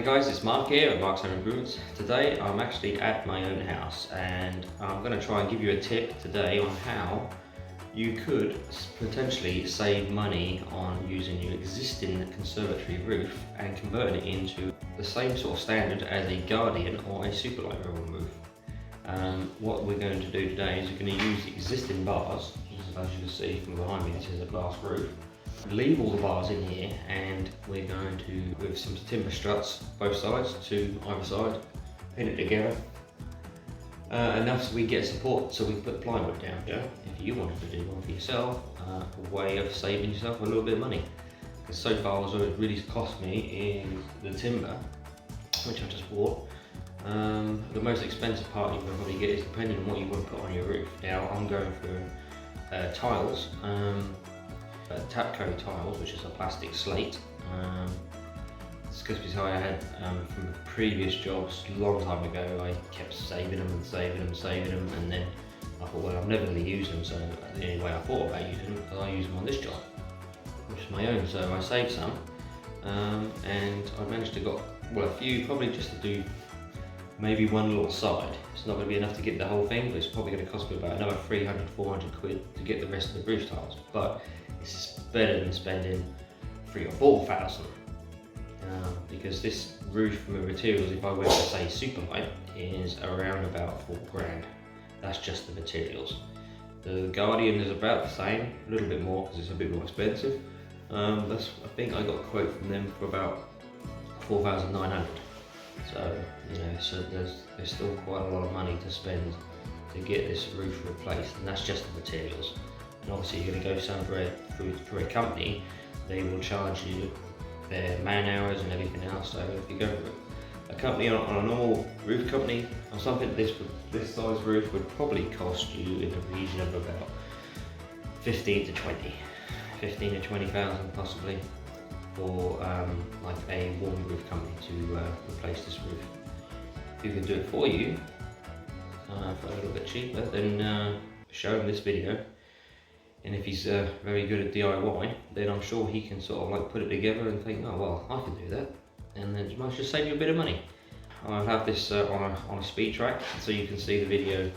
Hi guys, it's Mark here at Mark's Home Improvements. Today I'm actually at my own house and I'm going to try and give you a tip today on how you could potentially save money on using your existing conservatory roof and converting it into the same sort of standard as a Guardian or a super light rail roof. What we're going to do today is we're going to use existing bars, as you can see from behind me. This is a glass roof. Leave all the bars in here and we're going to, with some timber struts both sides to either side, pin it together enough so we get support so we can put the plywood down. Yeah. If you wanted to do one for yourself, a way of saving yourself a little bit of money, because so far what it really cost me is the timber, which I just bought. The most expensive part you can probably get is depending on what you want to put on your roof. Now I'm going for tiles. Tapco tiles, which is a plastic slate. It's because I had from the previous jobs a long time ago, I kept saving them and saving them, and then I thought, well, I'm never going to use them, so the only way I thought about using them, because I use them on this job, which is my own, so I saved some, and I managed to got, well, a few, probably just to do maybe one little side. It's not going to be enough to get the whole thing, but it's probably going to cost me about another 300, 400 quid to get the rest of the roof tiles. But it's better than spending 3,000 or 4,000, because this roof from the materials, if I went to say Superlight, is around about 4 grand. That's just the materials. The Guardian is about the same, a little bit more because it's a bit more expensive. I think I got a quote from them for about 4,900. So, you know, so there's still quite a lot of money to spend to get this roof replaced, and that's just the materials. And obviously you're going to go somewhere through a company, they will charge you their man hours and everything else. So if you go for a company on a normal roof company or something, this size roof would probably cost you in the region of about 15 to 20,000 possibly, for like a warm roof company to replace this roof. If you can do it for you for a little bit cheaper, then show him this video. And if he's very good at DIY, then I'm sure he can sort of like put it together and think, oh well, I can do that, and then it might just save you a bit of money. I'll have this on a speed track so you can see the video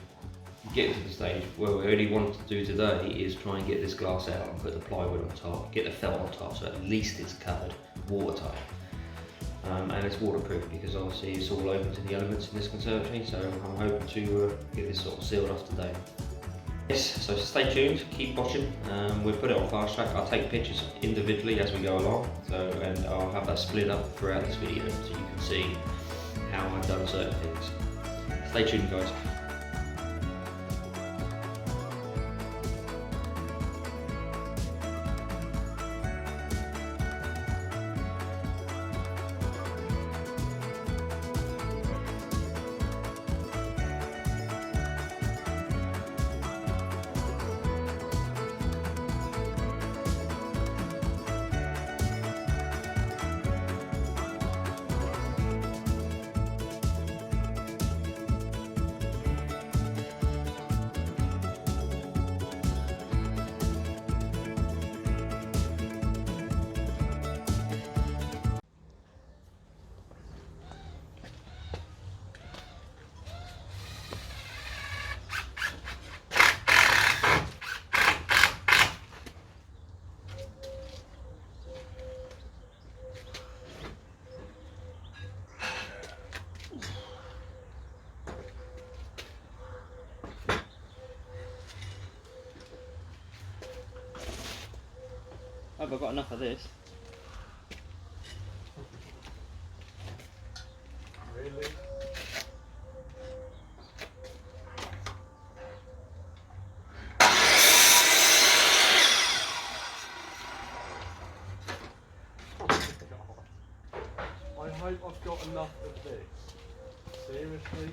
get to the stage where we only want to do today is try and get this glass out and put the plywood on top, get the felt on top, so at least it's covered, watertight. And it's waterproof because obviously it's all open to the elements in this conservatory, so I'm hoping to get this sort of sealed off today. Yes, so stay tuned, keep watching. We'll put it on fast track. I'll take pictures individually as we go along, and I'll have that split up throughout this video so you can see how I've done certain things. Stay tuned, guys. Have I got enough of this? Really? I hope I've got enough of this. Seriously?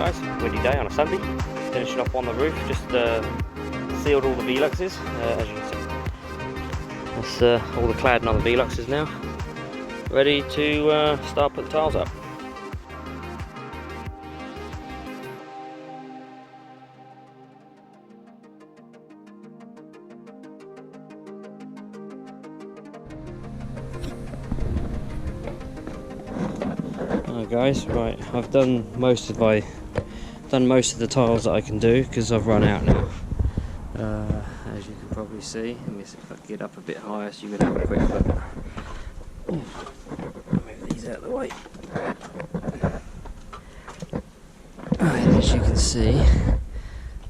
guys, windy day on a Sunday. Finishing off on the roof, just sealed all the Veluxes, as you can see. That's all the cladding on the Veluxes now. Ready to start putting tiles up. Alright guys, right, I've done most of the tiles that I can do because I've run out now. As you can probably see, let me see if I can get up a bit higher so you can have a quick look. Move these out of the way. Right, as you can see,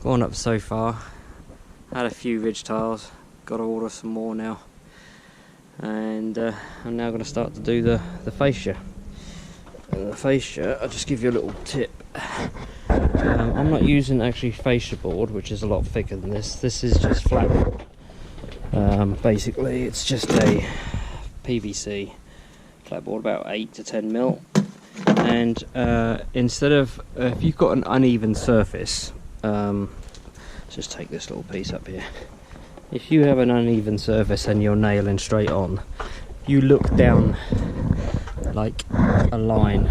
gone up so far. Had a few ridge tiles, got to order some more now, and I'm now going to start to do the fascia. And the fascia, I'll just give you a little tip. I'm not using actually fascia board, which is a lot thicker than this. This is just flat board. Basically, it's just a PVC flat board, about 8 to 10 mil. And instead of, if you've got an uneven surface, let's just take this little piece up here. If you have an uneven surface and you're nailing straight on, you look down like a line.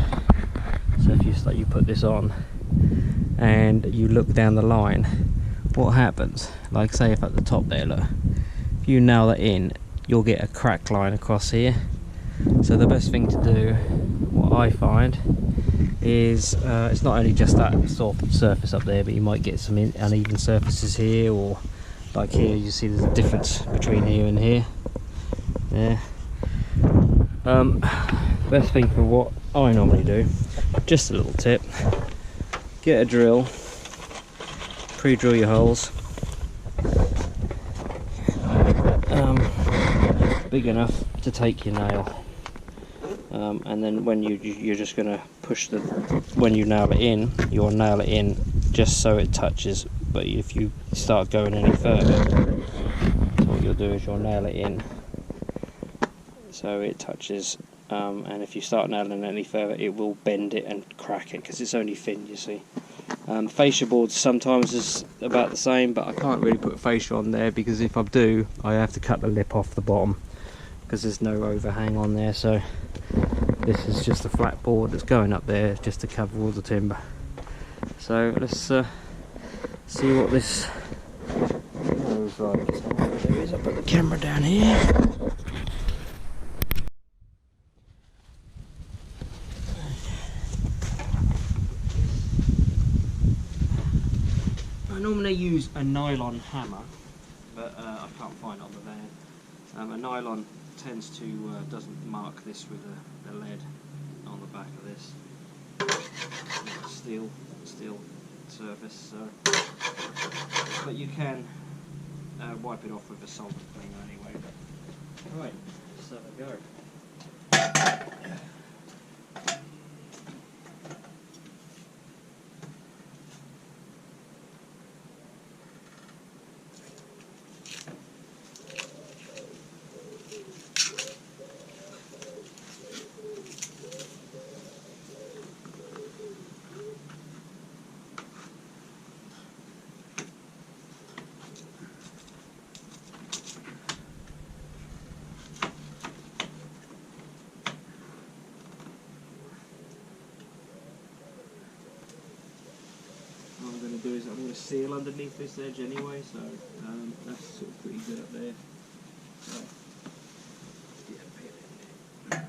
So if you put this on and you look down the line, what happens, like say if at the top there, look, if you nail that in, you'll get a crack line across here. So the best thing to do, what I find, is it's not only just that soft surface up there, but you might get some uneven surfaces here, or like here you see there's a difference between here and here. Yeah. Best thing for what I normally do, just a little tip, get a drill, pre-drill your holes, big enough to take your nail, and then when you're just going to push when you nail it in, you'll nail it in just so it touches, but if you start going any further, so what you'll do is you'll nail it in so it touches. And if you start nailing any further, it will bend it and crack it because it's only thin, you see. Fascia boards sometimes is about the same, but I can't really put fascia on there because if I do, I have to cut the lip off the bottom because there's no overhang on there. So this is just a flat board that's going up there just to cover all the timber. So let's see what this goes like. So what I'll do is I'll put the camera down here. I normally use a nylon hammer, but I can't find it on the van. A nylon tends to doesn't mark this with the lead on the back of this. Steel surface, so. But you can wipe it off with a solvent cleaner anyway. Right, let's have a go. What I'm going to do is I'm going to seal underneath this edge anyway, so that's sort of pretty good up there. So, yeah, put it in there.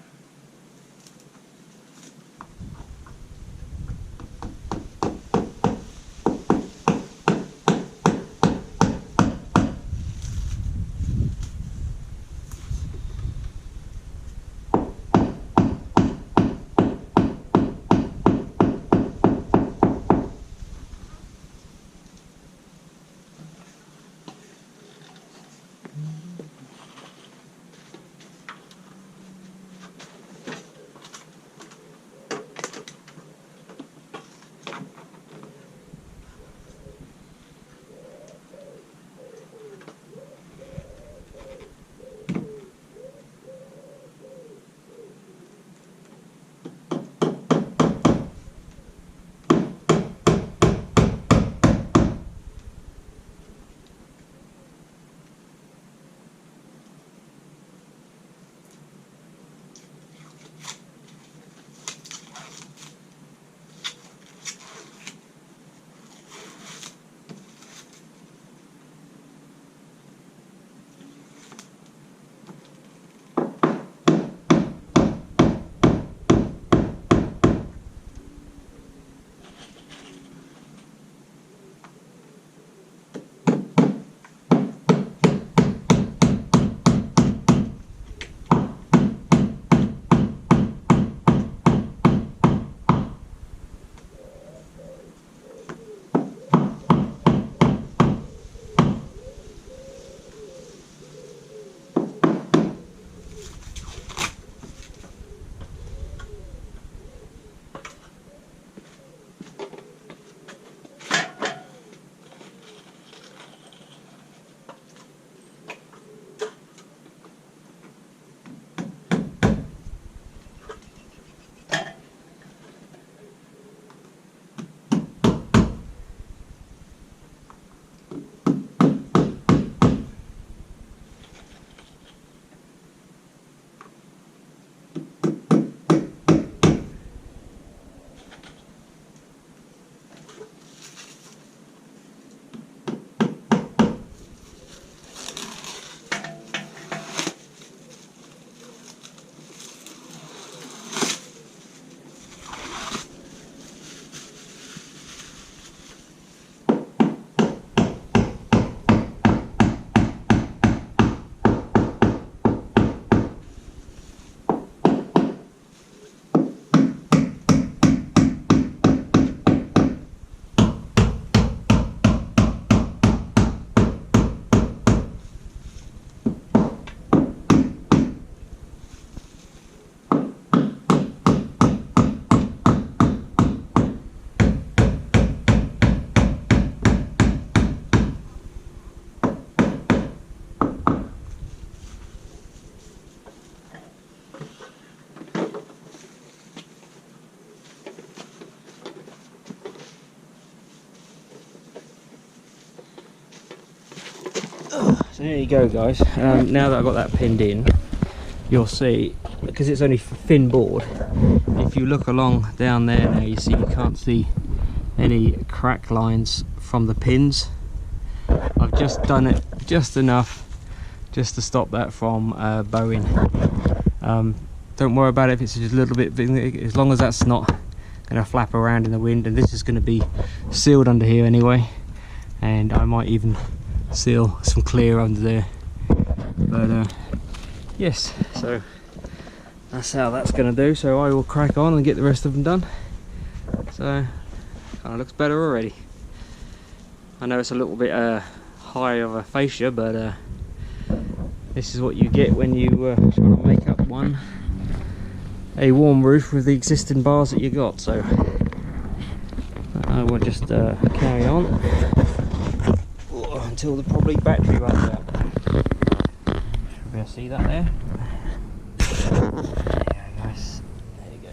So there you go, guys. Now that I've got that pinned in, you'll see, because it's only thin board, if you look along down there now, you see you can't see any crack lines from the pins. I've just done it just enough just to stop that from bowing. Don't worry about it if it's just a little bit, as long as that's not going to flap around in the wind. And this is going to be sealed under here anyway, and I might even seal some clear under there. But yes, so that's how that's going to do. So I will crack on and get the rest of them done. So kind of looks better already. I know it's a little bit high of a fascia, but this is what you get when you try to make up a warm roof with the existing bars that you got. So I will just carry on until the probably battery runs out. Should be able to see that there? There you go, guys. There you go.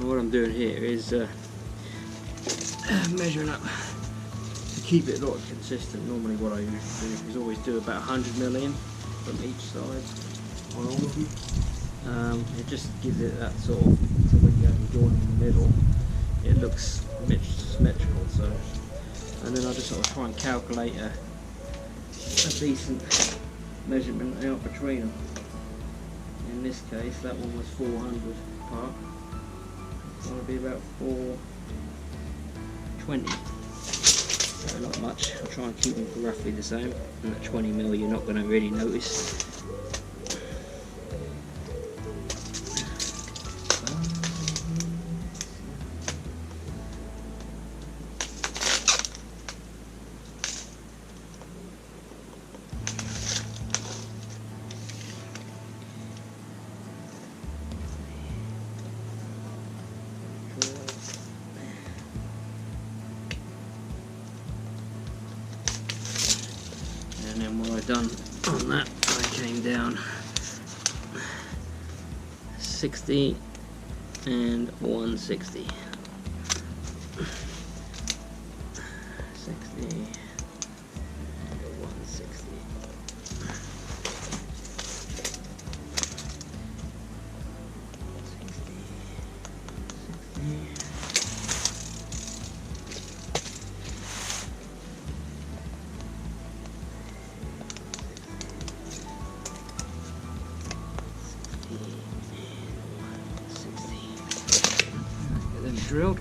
What I'm doing here is measuring up to keep it lot consistent. Normally what I usually do is always do about 100 million from each side on all of them. It just gives it that sort of, so when you have the joint in the middle, it looks symmetrical. So, and then I just sort of try and calculate a decent measurement out between them. In this case, that one was 400 apart. It's going to be about 420. So not much. I'll try and keep them roughly the same. And at 20 mil, you're not going to really notice. And then what I've done on that, I came down 60 and 160. 60 and 160. Get them drilled.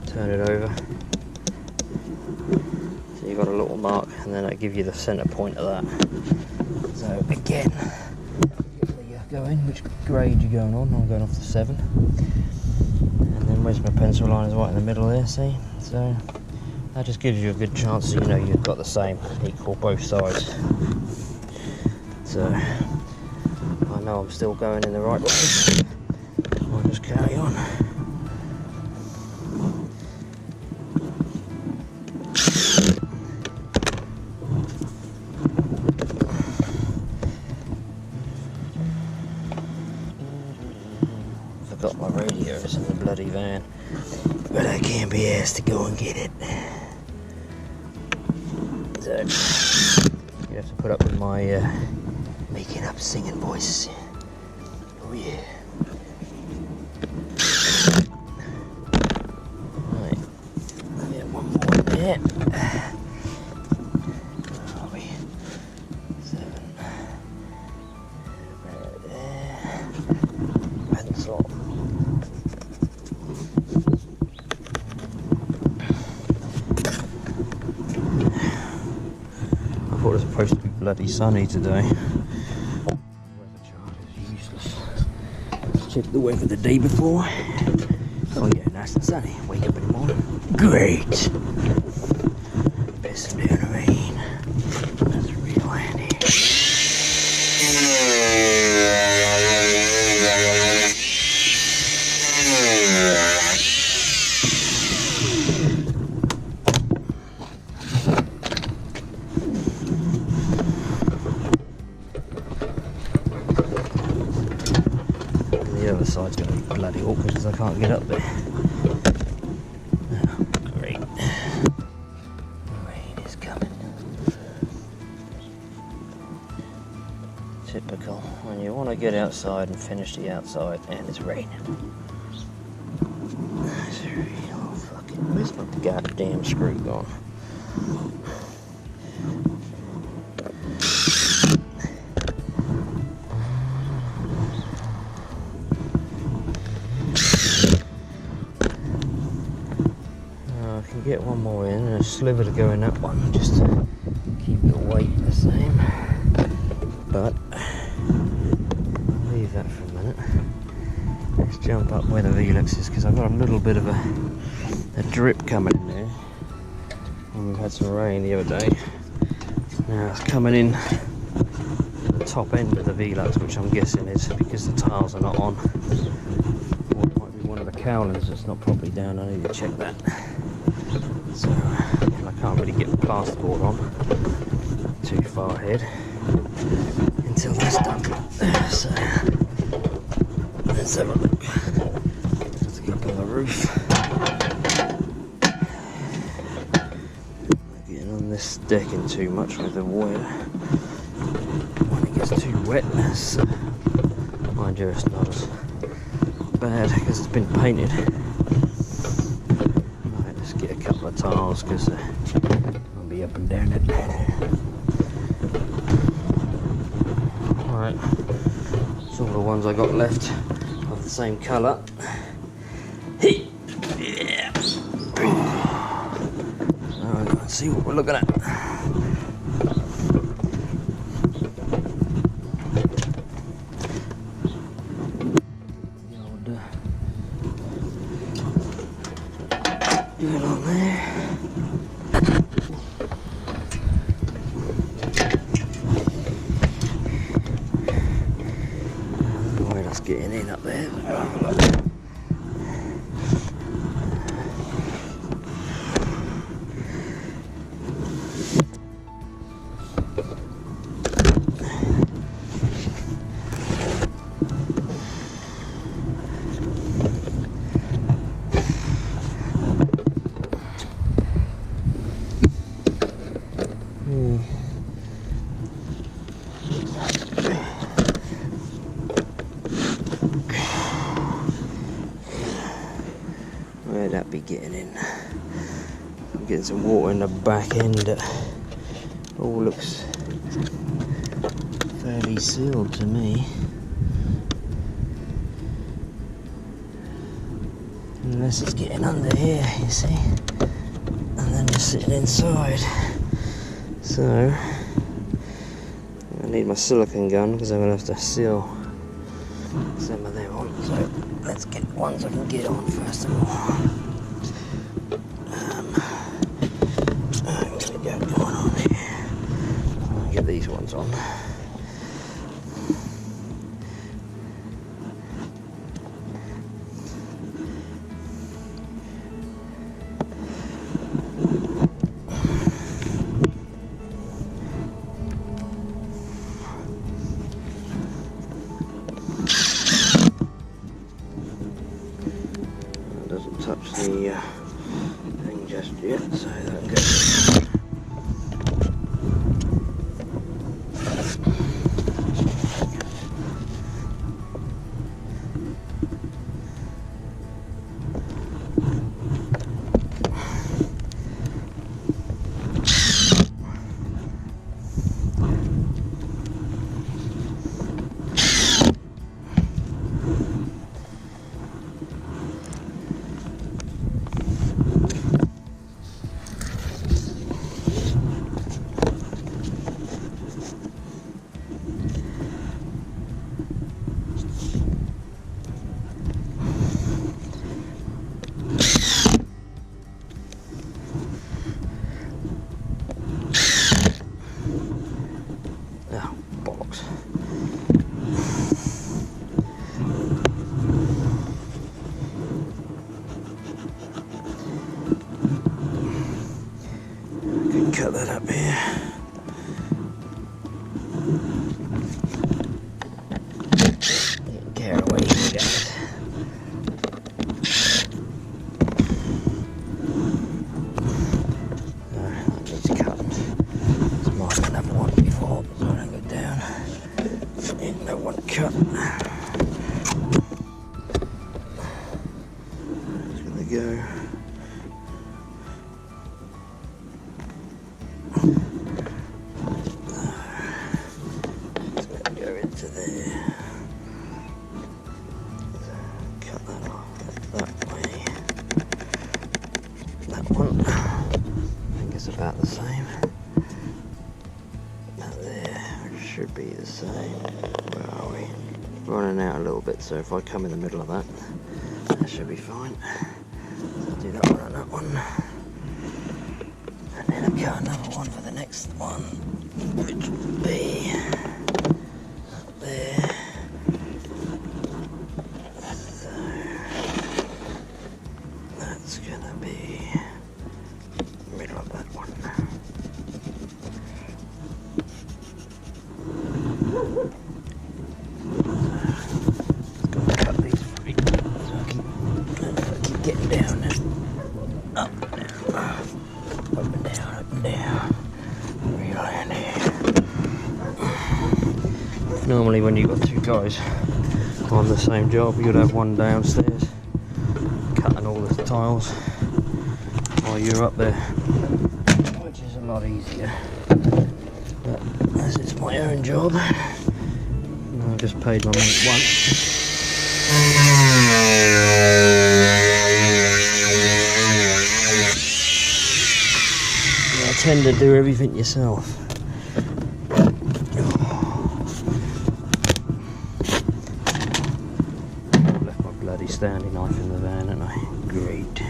Turn it over, so you've got a little mark, and then I give you the centre point of that. So again, you're going, which grade you going on? I'm going off the 7, and then where's my pencil line? Is right in the middle there, see? So That just gives you a good chance that you know you've got the same equal both sides. So I know I'm still going in the right way. I'll just carry on. Forgot my radio, it's in the bloody van, but I can't be asked to go and get it. So you have to put up with my making up singing voice. Oh yeah. Right, get one more there. Where are we? 7. Right there. Pencil. I thought it was supposed to be bloody sunny today. Weather chart is useless. Let's check the weather the day before. Oh yeah, nice and sunny. Wake up in the morning. Great. Pissing down the rain. That's real handy. The other side's going to be bloody awkward because I can't get up there. Oh, great. Rain is coming. Typical when you want to get outside and finish the outside and it's raining. That's real fucking. Where's my goddamn screw gone? Get one more in and a sliver to go in that one, just to keep the weight the same. But I'll leave that for a minute. Let's jump up where the Velux is because I've got a little bit of a drip coming in there. And we've had some rain the other day. Now it's coming in the top end of the Velux, which I'm guessing is because the tiles are not on. Or it might be one of the cowlings that's not properly down. I need to check that. So I can't really get the plasterboard on too far ahead until that's done. So let's have a look. Let's get up on the roof. I'm getting on this decking too much with the water. When it gets too wet, mind you, it's not as bad because it's been painted. Tiles because I'll be up and down it. Alright, that's all the ones I got left of the same colour. Yeah. Alright, let's see what we're looking at. Get on there. Boy, that's getting in up there. Where'd that be getting in? I'm getting some water in the back end that all looks fairly sealed to me. Unless it's getting under here, you see? And then just sitting inside. So I need my silicone gun because I'm going to have to seal some of them on. So let's get ones I can get on first of all. one's on. It doesn't touch the thing just yet, so that goes. Cut that up here. Get carried away with that. No, that needs cut. It's marked another one before, so I don't go down. Need no one cut. It's gonna go. To there. Cut that off that way. That one, I think it's about the same. That there, it should be the same. Where are we? Running out a little bit, so if I come in the middle of that, that should be fine. So I'll do that one and that one. And then I'll cut another one for the next one, which will be there. So that's gonna be middle of that one. Just gotta cut these free so I can get down and up and down, up and down, up and down. Real handy. Normally when you've got two guys on the same job, you'd have one downstairs cutting all the tiles while you're up there, which is a lot easier. But as it's my own job, I just paid my mate once. I tend to do everything yourself. Bloody Stanley knife in the van, and I great.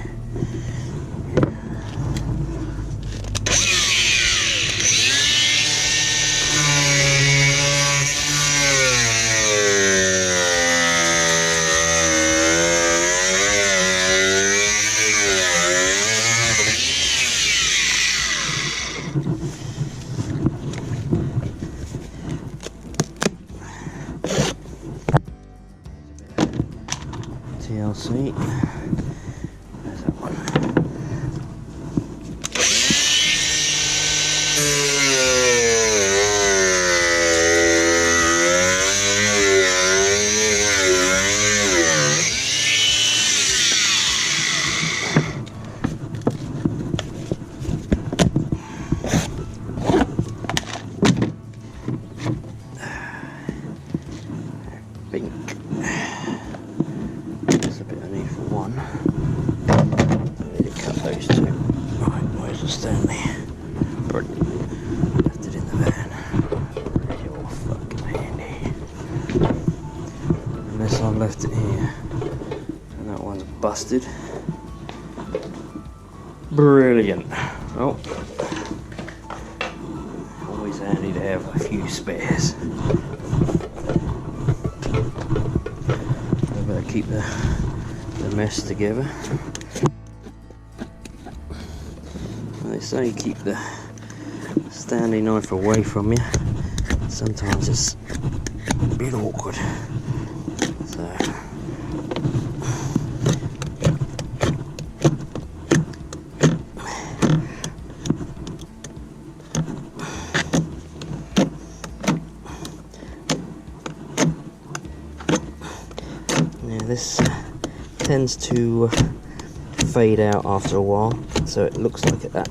TLC. There's that one. Pink. There's a bit I need for one. I need to cut those two. Right, where's the Stanley? Left it in the van. Really all fucking handy. Unless I left it here. And that one's busted. Brilliant. Oh. Always handy to have a few few spares. I better keep the mess together. They say keep the standing knife away from you. Sometimes it's a bit awkward. So yeah, this tends to fade out after a while, so it looks like that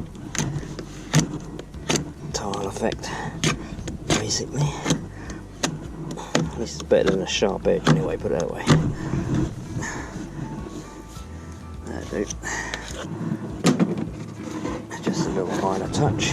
tile effect, basically. At least it's better than a sharp edge anyway, put it that way. That'll do. Just a little minor touch.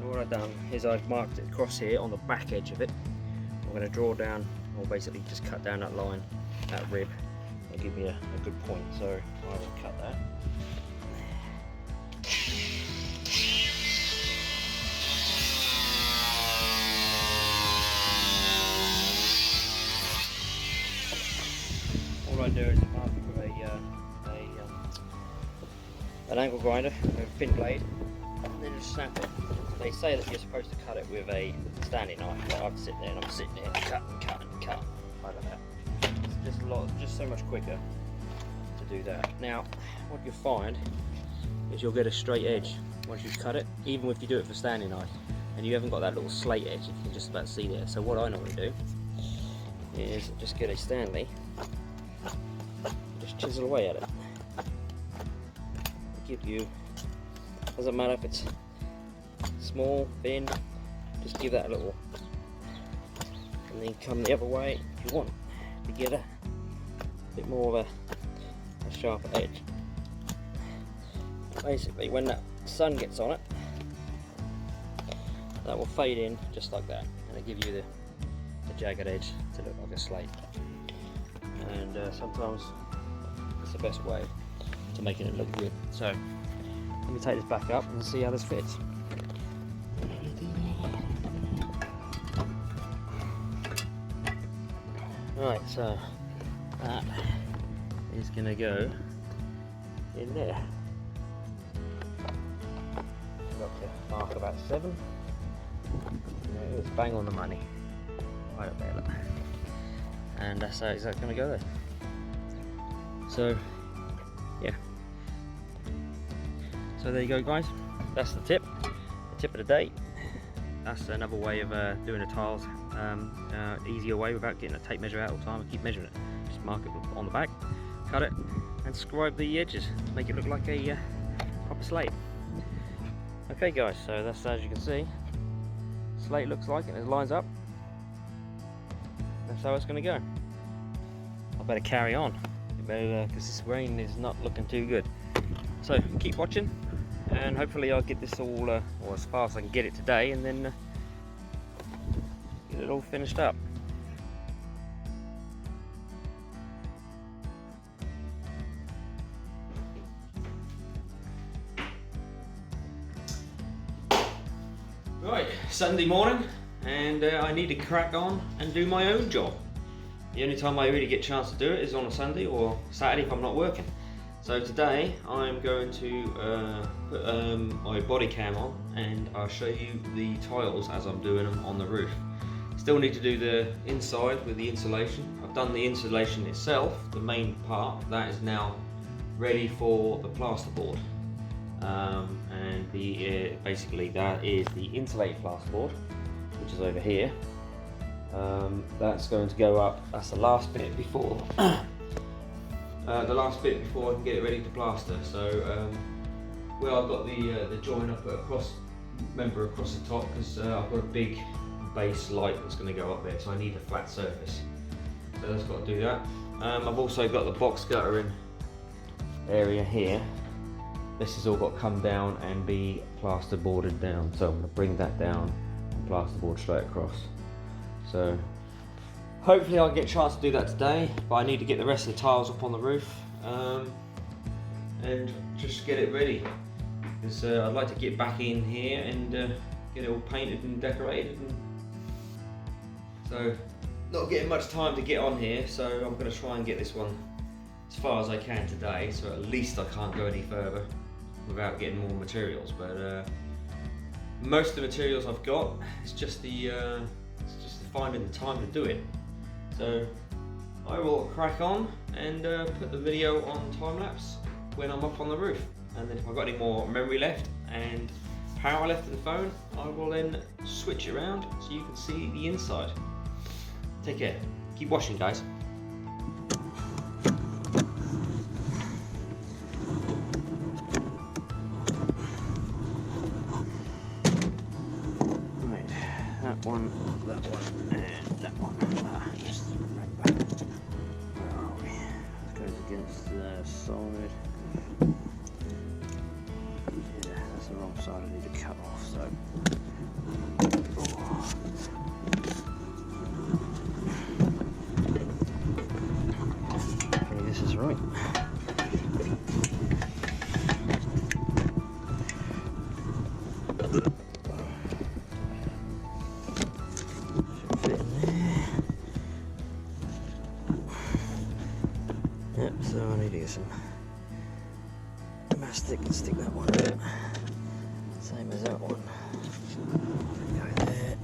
What I've done is I've marked it across here on the back edge of it. I'm going to draw down, or basically just cut down that line, that rib. It'll give me a good point, so I will cut that. All I do is mark it with an angle grinder with a thin blade, and then just snap it. They say that you're supposed to cut it with a standing knife, but I'd sit there and I'm sitting there and cut and cut and cut like that. It's just so much quicker to do that. Now, what you'll find is you'll get a straight edge once you cut it, even if you do it with a standing knife, and you haven't got that little slate edge you can just about see there. So what I normally do is just get a Stanley, just chisel away at it. Give you, doesn't matter if it's small, thin, just give that a little, and then come the other way if you want to get a bit more of a sharper edge. Basically, when that sun gets on it, that will fade in just like that, and it'll give you the jagged edge to look like a slate. And sometimes it's the best way to making it look good. So let me take this back up and see how this fits. Right, so that is going to go in there. I've got to mark about 7. There it is, bang on the money. Right up there, look. And that's how it's going to go there. So, yeah. So there you go, guys. That's the tip of the day. That's another way of doing the tiles, easier way without getting a tape measure out all the time and keep measuring it. Just mark it on the back, cut it, and scribe the edges, make it look like a proper slate. Okay guys, so that's, as you can see, slate looks like it, it lines up. That's how it's going to go. I better carry on, because this rain is not looking too good. So keep watching, and hopefully I'll get this all, or as far as I can get it today, and then get it all finished up. Right, Sunday morning, and I need to crack on and do my own job. The only time I really get a chance to do it is on a Sunday or Saturday if I'm not working. So today I'm going to put my body cam on, and I'll show you the tiles as I'm doing them on the roof. Still need to do the inside with the insulation. I've done the insulation itself, the main part, that is now ready for the plasterboard. And basically that is the insulated plasterboard, which is over here. That's going to go up. That's the last bit before the last bit before I can get it ready to plaster. So where I've got the join up across the top, because I've got a big base light that's going to go up there, so I need a flat surface. So that's got to do that. I've also got the box guttering area here. This has all got to come down and be plasterboarded down, so I'm going to bring that down and plasterboard straight across. So hopefully I'll get a chance to do that today, but I need to get the rest of the tiles up on the roof and just get it ready, because I'd like to get back in here and get it all painted and decorated. So not getting much time to get on here, so I'm going to try and get this one as far as I can today, so at least I can't go any further without getting more materials. But most of the materials I've got, it's just the finding the time to do it. So I will crack on and put the video on time lapse when I'm up on the roof, and then if I've got any more memory left and power left in the phone, I will then switch it around so you can see the inside. Take care, keep watching guys. That one, and that one. Just right back. Where are we? It goes against the side. Yeah, that's the wrong side I need to cut off, so. Okay, this is right. Yep, so I need to get some mastic and stick that one in. Same as that one. Go there.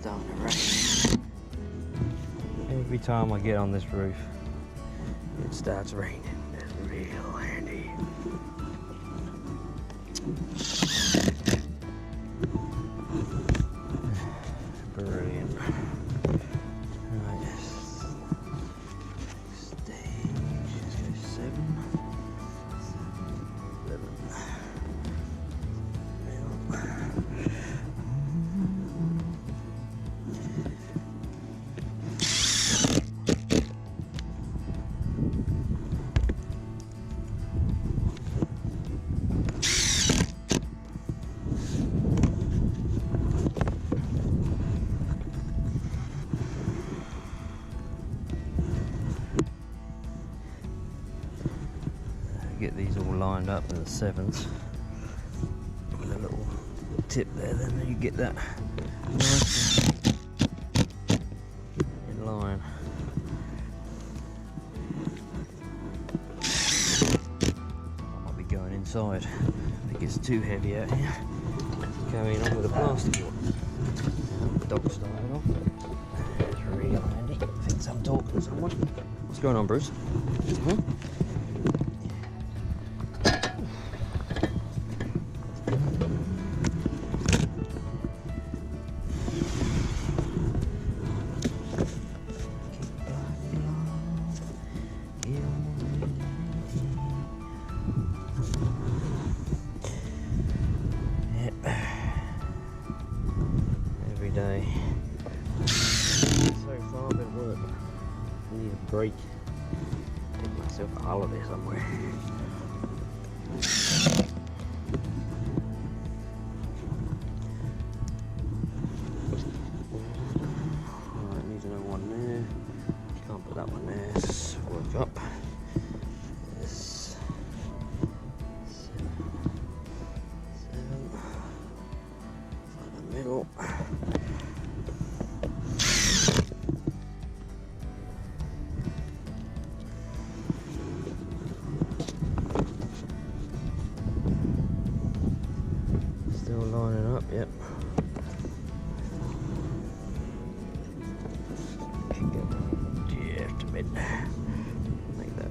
starting to rain. Every time I get on this roof, it starts raining. It's real handy. Brilliant. Right. Stage. Let's go 7. 11. Get these all lined up in the 7s with a little tip there, then you get that nice in line. I'll be going inside. If it gets too heavy out here, going on with a plasterboard. The dog started off. It's really handy. Thinks I'm talking to someone. What's going on, Bruce? Every day. So far been working. I need a break. Take myself a holiday somewhere. Alright, need another one there. Can't put that one there. Let's work up. This 7. Like the middle. Still lining up, yep. Just a bit. Like that.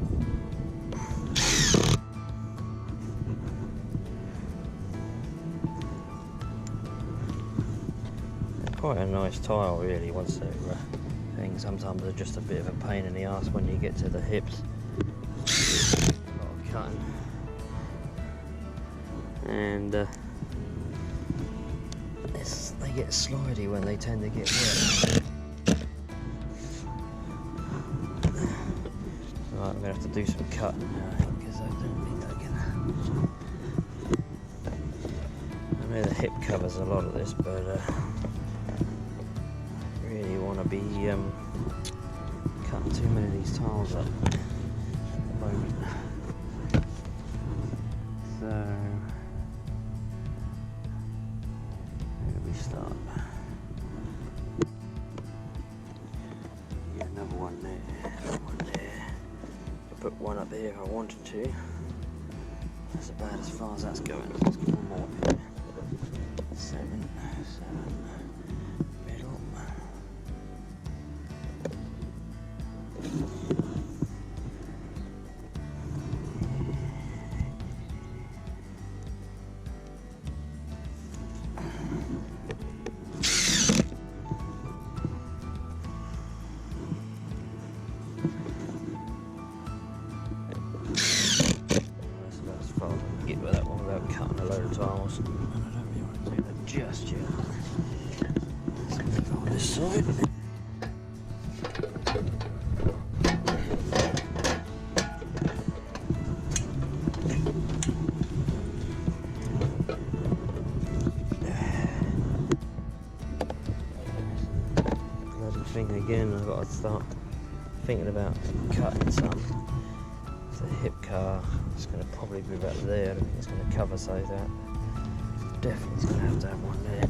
Quite a nice tile, really, once they're thing. Sometimes they're just a bit of a pain in the ass when you get to the hips. A lot of cutting. And they get slidey when they tend to get wet. Right, I'm going to have to do some cutting now, I think, because I don't think I can. I know the hip covers a lot of this, but I really want to be cutting too many of these tiles up at the moment. So, where do we start? Yeah, another one there, one there. I'll put one up there if I wanted to. That's about as far as that's going. Let's get one more there. 7, 7, middle. Get with that one without cutting a load of tiles. And I don't really want to do that just yet. Let's move on this side. Bloody thing again, I've got to start thinking about cutting some. It's a hip car. It's going to probably be about there. I don't think it's going to cover so that. Definitely going to have one there.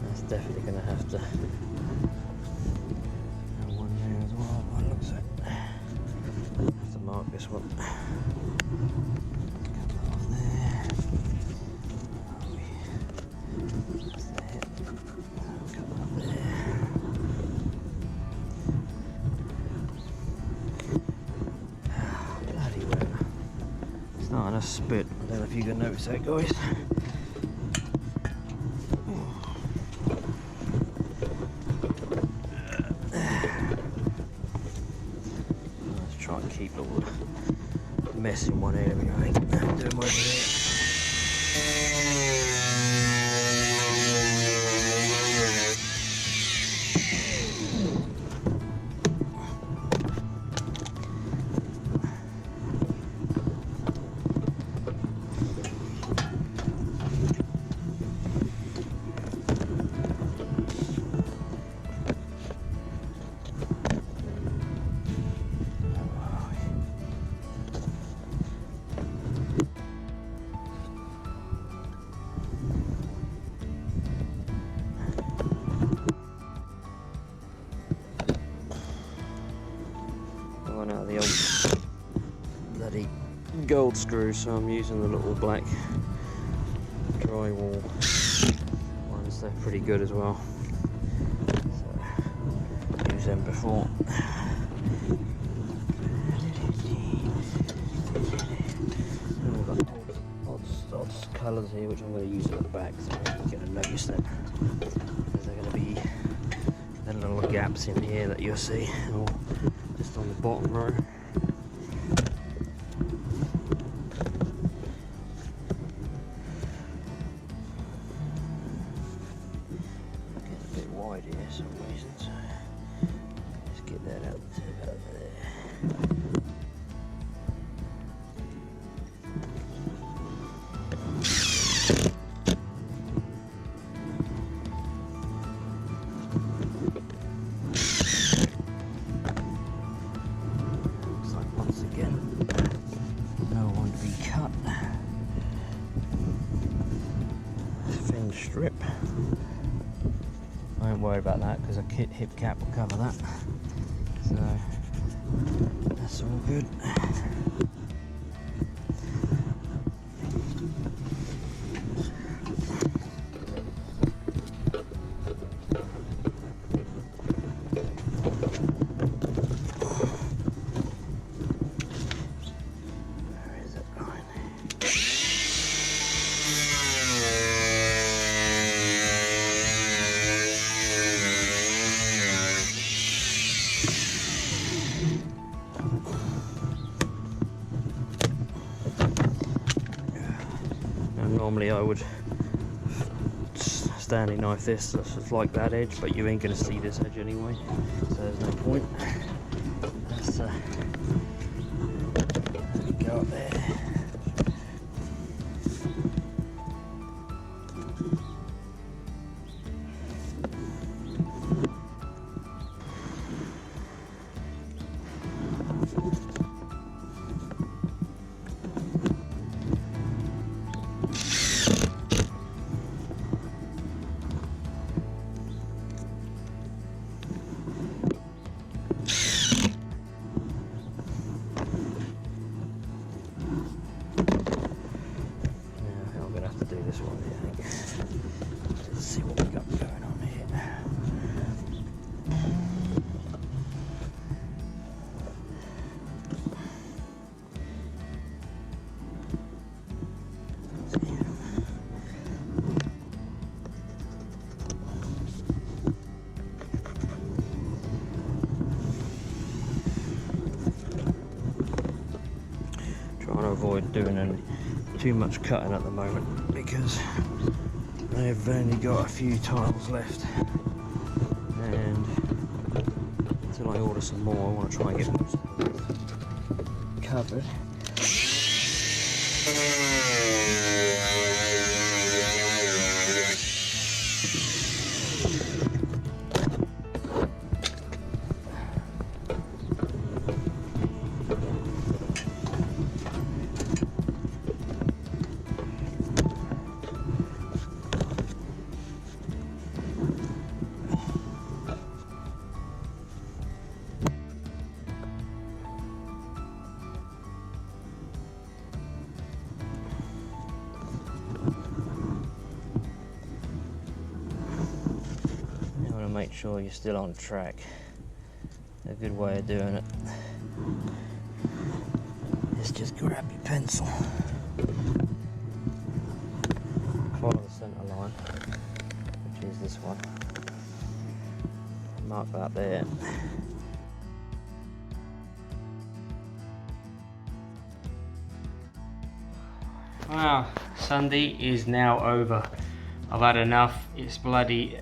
That's definitely going to have to have one there as well. By the looks of it. Have to mark this one. Cut that off there. Starting to spit. I don't know if you can notice that, guys. Let's try and keep all the mess in one area, I think. Do them over there. Out of the old bloody gold screw, so I'm using the little black drywall ones. They're pretty good as well, so use them before. And we've got odd colours here which I'm going to use at the back, so you're going to notice them. There's going to be the little gaps in here that you'll see, or just on the bottom row. Getting a bit wide here for some reason, so let's get that up to about there. Strip. I won't worry about that because a hip cap will cover that, so that's all good. Where is it going? Normally I would Stanley knife this just like that edge, but you ain't going to see this edge anyway, so there's no point. Let's go up there. This one here, I think. Let's see what we got going on here. Trying to avoid doing too much cutting at the moment because I've only got a few tiles left, and until I order some more I want to try and get most of them covered. Make sure you're still on track. A good way of doing it is let's just grab your pencil. Follow the centre line, which is this one. Mark that there. Wow, Sunday is now over. I've had enough. It's bloody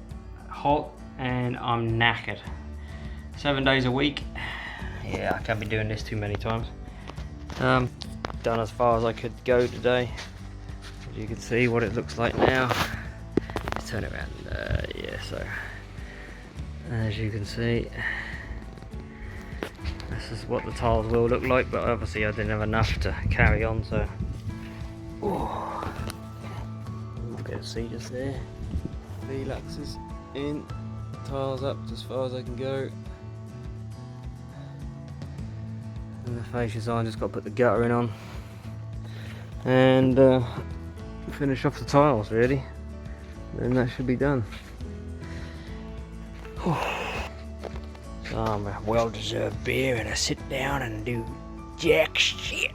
hot and I'm knackered. 7 days a week. Yeah, I can't be doing this too many times. Done as far as I could go today. As you can see what it looks like now. Let's turn it around. Yeah, so as you can see, this is what the tiles will look like, but obviously I didn't have enough to carry on, so a bit of see just there. Velux is in, tiles up as far as I can go. And the fascia sign, just got to put the guttering on and finish off the tiles really, and that should be done. Some well-deserved beer and a sit down and do jack shit.